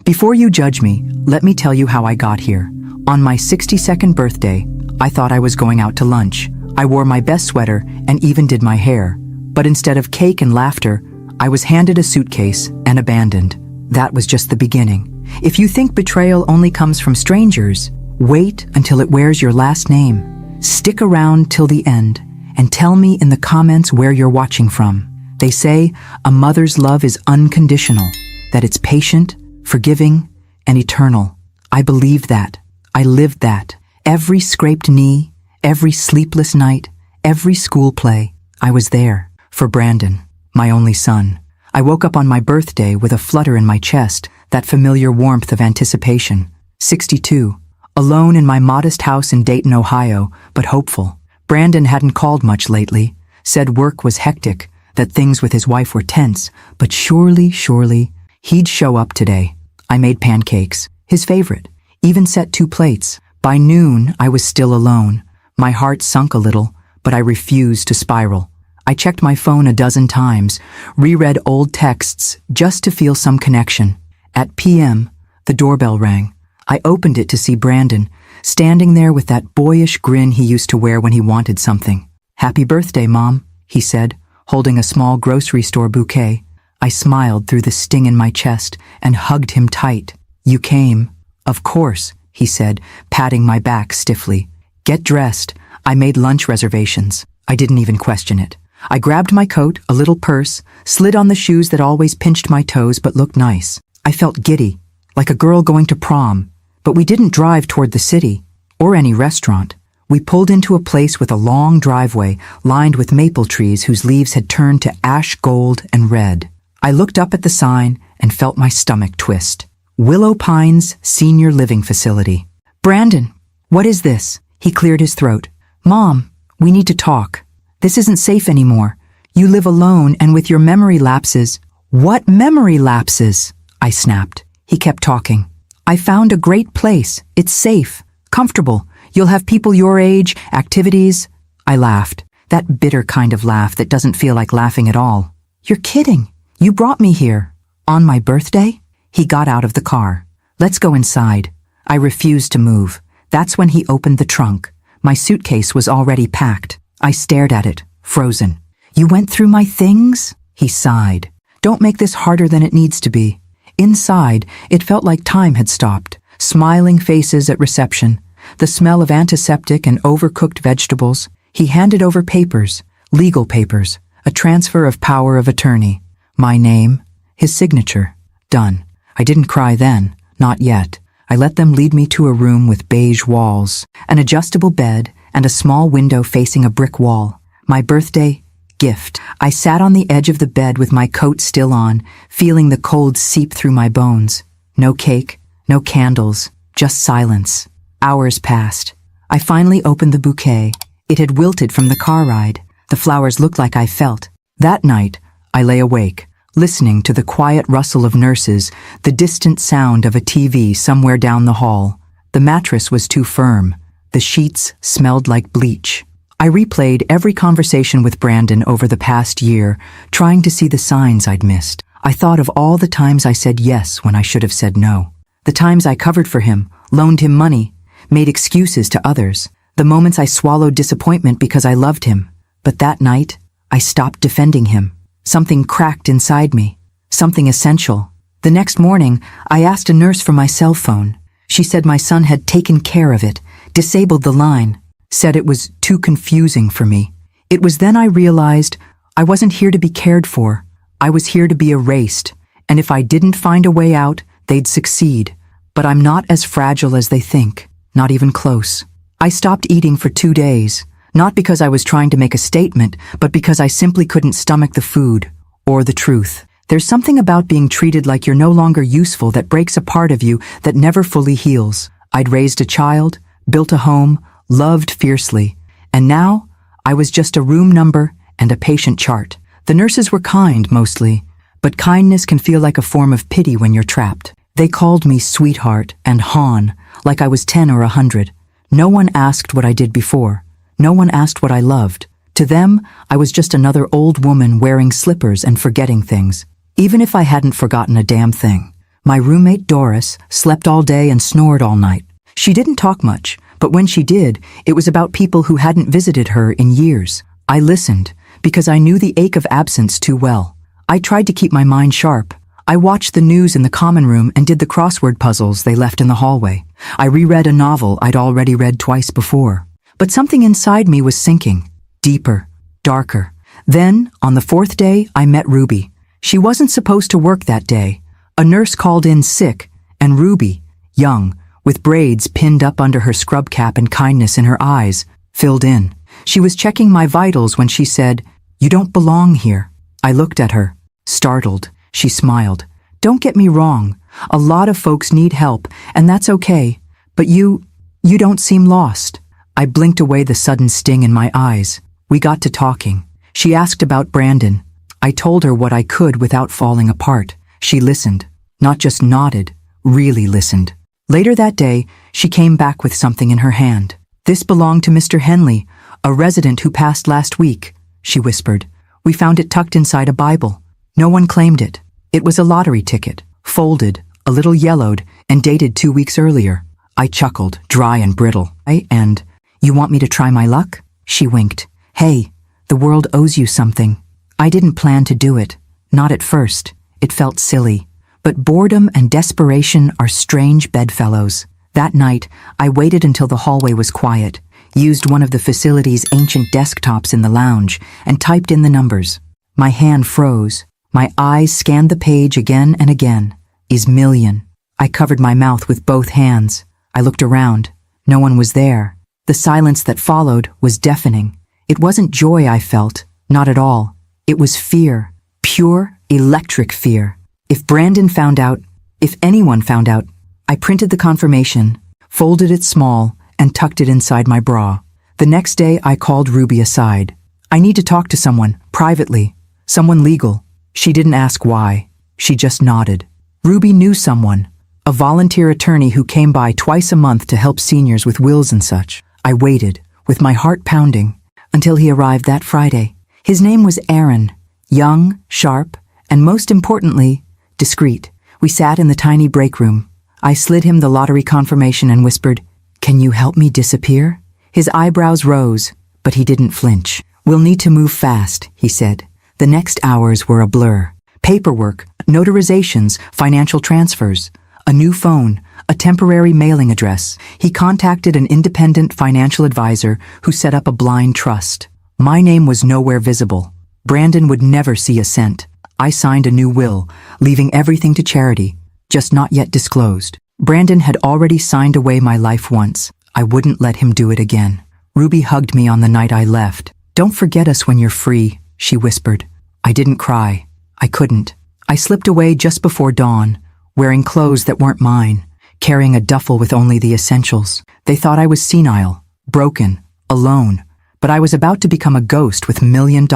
Before you judge me, let me tell you how I got here. On my 62nd birthday, I thought I was going out to lunch. I wore my best sweater and even did my hair. But instead of cake and laughter, I was handed a suitcase and abandoned. That was just the beginning. If you think betrayal only comes from strangers, wait until it wears your last name. Stick around till the end and tell me in the comments where you're watching from. They say a mother's love is unconditional, that it's patient, forgiving, and eternal. I believed that. I lived that. Every scraped knee, every sleepless night, every school play, I was there for Brandon, my only son. I woke up on my birthday with a flutter in my chest, that familiar warmth of anticipation. 62, alone in my modest house in Dayton, Ohio, but hopeful. Brandon hadn't called much lately, said work was hectic, that things with his wife were tense, but surely, he'd show up today. I made pancakes, his favorite, even set 2 plates. By noon, I was still alone. My heart sunk a little, but I refused to spiral. I checked my phone a dozen times, reread old texts just to feel some connection. At p.m., the doorbell rang. I opened it to see Brandon, standing there with that boyish grin he used to wear when he wanted something. "Happy birthday, Mom," he said, holding a small grocery store bouquet. I smiled through the sting in my chest and hugged him tight. "You came." "Of course," he said, patting my back stiffly. "Get dressed. I made lunch reservations." I didn't even question it. I grabbed my coat, a little purse, slid on the shoes that always pinched my toes but looked nice. I felt giddy, like a girl going to prom. But we didn't drive toward the city, or any restaurant. We pulled into a place with a long driveway lined with maple trees whose leaves had turned to ash gold and red. I looked up at the sign and felt my stomach twist. Willow Pines Senior Living Facility. "Brandon, what is this?" He cleared his throat. "Mom, we need to talk. This isn't safe anymore. You live alone and with your memory lapses." "What memory lapses?" I snapped. He kept talking. "I found a great place. It's safe, comfortable. You'll have people your age, activities." I laughed. That bitter kind of laugh that doesn't feel like laughing at all. "You're kidding. You brought me here. On my birthday?" He got out of the car. "Let's go inside." I refused to move. That's when he opened the trunk. My suitcase was already packed. I stared at it, frozen. "You went through my things?" He sighed. "Don't make this harder than it needs to be." Inside, it felt like time had stopped. Smiling faces at reception, the smell of antiseptic and overcooked vegetables. He handed over papers, legal papers, a transfer of power of attorney. My name, his signature. Done. I didn't cry then, not yet. I let them lead me to a room with beige walls, an adjustable bed, and a small window facing a brick wall. My birthday gift. I sat on the edge of the bed with my coat still on, feeling the cold seep through my bones. No cake, no candles, just silence. Hours passed. I finally opened the bouquet. It had wilted from the car ride. The flowers looked like I felt. That night, I lay awake, listening to the quiet rustle of nurses, the distant sound of a TV somewhere down the hall. The mattress was too firm. The sheets smelled like bleach. I replayed every conversation with Brandon over the past year, trying to see the signs I'd missed. I thought of all the times I said yes when I should have said no. The times I covered for him, loaned him money, made excuses to others. The moments I swallowed disappointment because I loved him. But that night, I stopped defending him. Something cracked inside me. Something essential. The next morning, I asked a nurse for my cell phone. She said my son had taken care of it, disabled the line, said it was too confusing for me. It was then I realized I wasn't here to be cared for. I was here to be erased, and if I didn't find a way out, they'd succeed. But I'm not as fragile as they think, not even close. I stopped eating for 2 days, not because I was trying to make a statement, but because I simply couldn't stomach the food, or the truth. There's something about being treated like you're no longer useful that breaks a part of you that never fully heals. I'd raised a child, built a home, loved fiercely, and now I was just a room number and a patient chart. The nurses were kind, mostly, but kindness can feel like a form of pity when you're trapped. They called me sweetheart and Han, like I was 10 or 100. No one asked what I did before. No one asked what I loved. To them, I was just another old woman wearing slippers and forgetting things, even if I hadn't forgotten a damn thing. My roommate Doris slept all day and snored all night. She didn't talk much, but when she did, it was about people who hadn't visited her in years. I listened, because I knew the ache of absence too well. I tried to keep my mind sharp. I watched the news in the common room and did the crossword puzzles they left in the hallway. I reread a novel I'd already read twice before. But something inside me was sinking, deeper, darker. Then, on the fourth day, I met Ruby. She wasn't supposed to work that day. A nurse called in sick, and Ruby, young, with braids pinned up under her scrub cap and kindness in her eyes, filled in. She was checking my vitals when she said, "You don't belong here." I looked at her, startled. She smiled. "Don't get me wrong. A lot of folks need help, and that's okay. But you don't seem lost." I blinked away the sudden sting in my eyes. We got to talking. She asked about Brandon. I told her what I could without falling apart. She listened, not just nodded, really listened. Later that day, she came back with something in her hand. "This belonged to Mr. Henley, a resident who passed last week," she whispered. "We found it tucked inside a Bible. No one claimed it. It was a lottery ticket, folded, a little yellowed, and dated 2 weeks earlier." I chuckled, dry and brittle. "And you want me to try my luck?" She winked. "Hey, the world owes you something." I didn't plan to do it. Not at first. It felt silly. But boredom and desperation are strange bedfellows. That night, I waited until the hallway was quiet, used one of the facility's ancient desktops in the lounge, and typed in the numbers. My hand froze. My eyes scanned the page again and again. Is million. I covered my mouth with both hands. I looked around. No one was there. The silence that followed was deafening. It wasn't joy I felt, not at all. It was fear. Pure, electric fear. If Brandon found out, if anyone found out, I printed the confirmation, folded it small, and tucked it inside my bra. The next day, I called Ruby aside. "I need to talk to someone, privately. Someone legal." She didn't ask why. She just nodded. Ruby knew someone, a volunteer attorney who came by twice a month to help seniors with wills and such. I waited, with my heart pounding, until he arrived that Friday. His name was Aaron, young, sharp, and most importantly, discreet. We sat in the tiny break room. I slid him the lottery confirmation and whispered, "Can you help me disappear?" His eyebrows rose, but he didn't flinch. "We'll need to move fast," he said. The next hours were a blur. Paperwork, notarizations, financial transfers, a new phone, a temporary mailing address. He contacted an independent financial advisor who set up a blind trust. My name was nowhere visible. Brandon would never see a cent. I signed a new will, leaving everything to charity, just not yet disclosed. Brandon had already signed away my life once. I wouldn't let him do it again. Ruby hugged me on the night I left. "Don't forget us when you're free," she whispered. I didn't cry. I couldn't. I slipped away just before dawn, wearing clothes that weren't mine, carrying a duffel with only the essentials. They thought I was senile, broken, alone, but I was about to become a ghost with $1 million.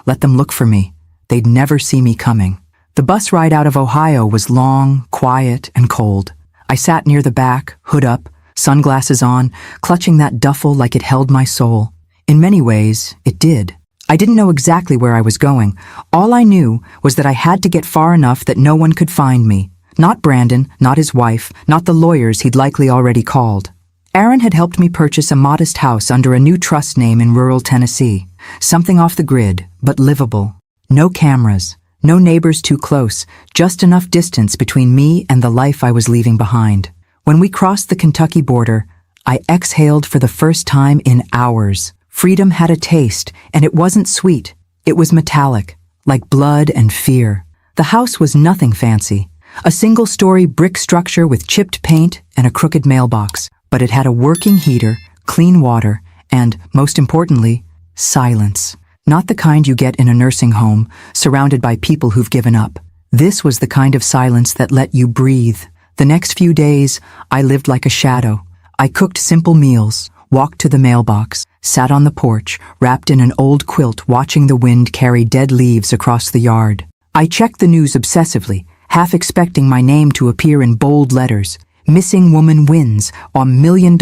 Let them look for me. They'd never see me coming. The bus ride out of Ohio was long, quiet, and cold. I sat near the back, hood up, sunglasses on, clutching that duffel like it held my soul. In many ways, it did. I didn't know exactly where I was going. All I knew was that I had to get far enough that no one could find me. Not Brandon, not his wife, not the lawyers he'd likely already called. Aaron had helped me purchase a modest house under a new trust name in rural Tennessee. Something off the grid, but livable. No cameras, no neighbors too close, just enough distance between me and the life I was leaving behind. When we crossed the Kentucky border, I exhaled for the first time in hours. Freedom had a taste, and it wasn't sweet. It was metallic, like blood and fear. The house was nothing fancy. A single-story brick structure with chipped paint and a crooked mailbox. But it had a working heater, clean water, and, most importantly, silence. Not the kind you get in a nursing home, surrounded by people who've given up. This was the kind of silence that let you breathe. The next few days, I lived like a shadow. I cooked simple meals, walked to the mailbox, sat on the porch, wrapped in an old quilt watching the wind carry dead leaves across the yard. I checked the news obsessively, half expecting my name to appear in bold letters. Missing woman wins, $1 million.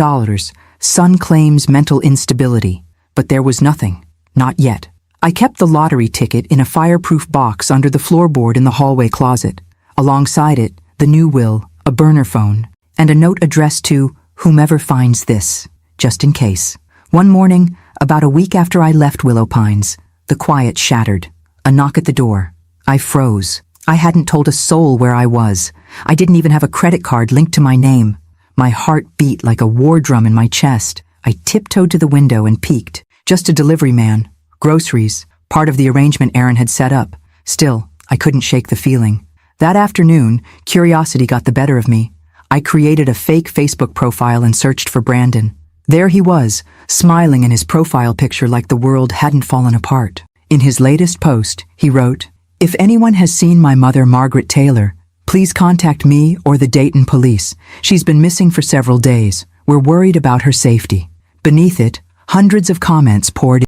Son claims mental instability. But there was nothing. Not yet. I kept the lottery ticket in a fireproof box under the floorboard in the hallway closet. Alongside it, the new will, a burner phone, and a note addressed to whomever finds this, just in case. One morning, about a week after I left Willow Pines, the quiet shattered. A knock at the door. I froze. I hadn't told a soul where I was. I didn't even have a credit card linked to my name. My heart beat like a war drum in my chest. I tiptoed to the window and peeked. Just a delivery man. Groceries. Part of the arrangement Aaron had set up. Still, I couldn't shake the feeling. That afternoon, curiosity got the better of me. I created a fake Facebook profile and searched for Brandon. There he was, smiling in his profile picture like the world hadn't fallen apart. In his latest post, he wrote, "If anyone has seen my mother, Margaret Taylor, please contact me or the Dayton police. She's been missing for several days. We're worried about her safety." Beneath it, hundreds of comments poured in.